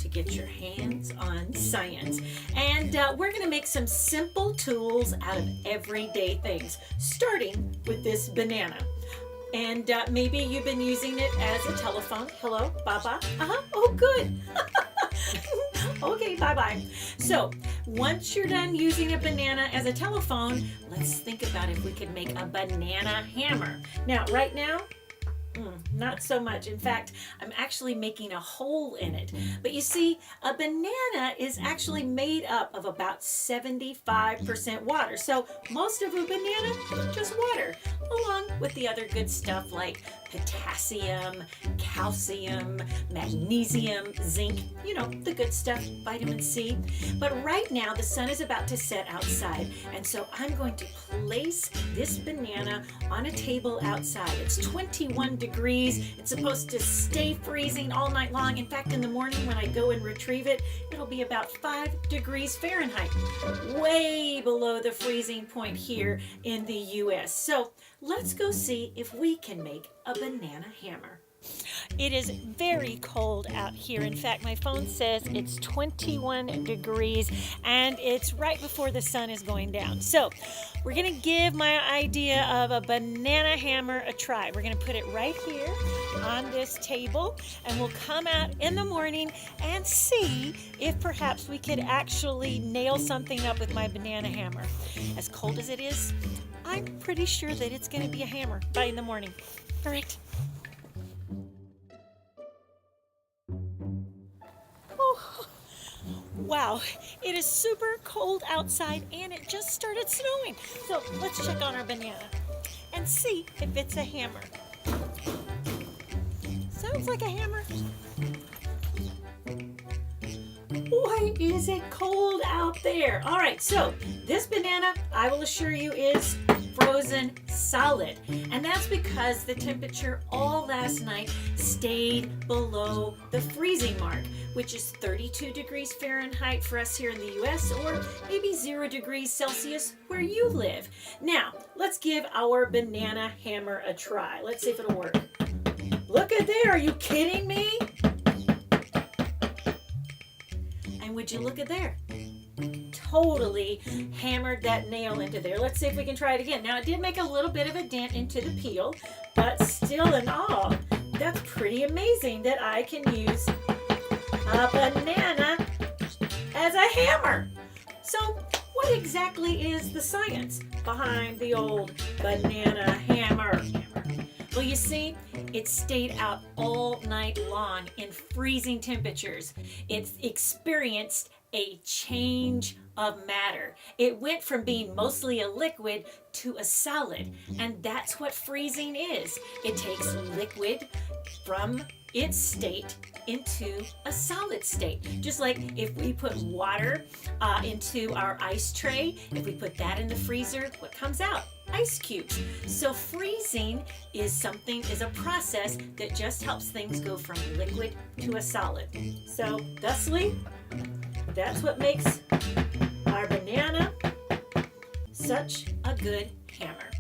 to get your hands on science. And we're going to make some simple tools out of everyday things, starting with this banana. And maybe you've been using it as a telephone. Hello, Baba. Oh, good. Okay, bye-bye. So once you're done using a banana as a telephone, let's think about if we could make a banana hammer. Now, right now, not so much. In fact, I'm actually making a hole in it. But you see, a banana is actually made up of about 75% water. So most of a banana, just water, along with the other good stuff like potassium, calcium, magnesium, zinc, you know, the good stuff, vitamin C. But right now, the sun is about to set outside. And so I'm going to place this banana on a table outside. It's 21 degrees. It's supposed to stay freezing all night long. In fact, in the morning when I go and retrieve it, it'll be about 5 degrees Fahrenheit, way below the freezing point here in the US. So let's go see if we can make a banana hammer. It is very cold out here. In fact, my phone says it's 21 degrees and it's right before the sun is going down. So we're going to give my idea of a banana hammer a try. We're going to put it right here on this table and we'll come out in the morning and see if perhaps we could actually nail something up with my banana hammer. As cold as it is, I'm pretty sure that it's going to be a hammer by in the morning. All right. Wow, it is super cold outside and it just started snowing. So let's check on our banana and see if it's a hammer. Sounds like a hammer. Boy, is it cold out there. All right, so this banana, I will assure you, is frozen solid. And that's because the temperature all last night stayed below the freezing mark, which is 32 degrees Fahrenheit for us here in the US, or maybe 0 degrees Celsius where you live. Now, let's give our banana hammer a try. Let's see if it'll work. Look at there, are you kidding me? And would you look at there? Totally hammered that nail into there. Let's see if we can try it again. Now, it did make a little bit of a dent into the peel, but still in all, that's pretty amazing that I can use a banana as a hammer. So what exactly is the science behind the old banana hammer? Well, you see, it stayed out all night long in freezing temperatures. It experienced a change of matter. It went from being mostly a liquid to a solid, and that's what freezing is. It takes liquid from its state into a solid state. Just like if we put water into our ice tray, if we put that in the freezer, what comes out? Ice cubes. So freezing is a process that just helps things go from liquid to a solid. So thusly, that's what makes our banana such a good hammer.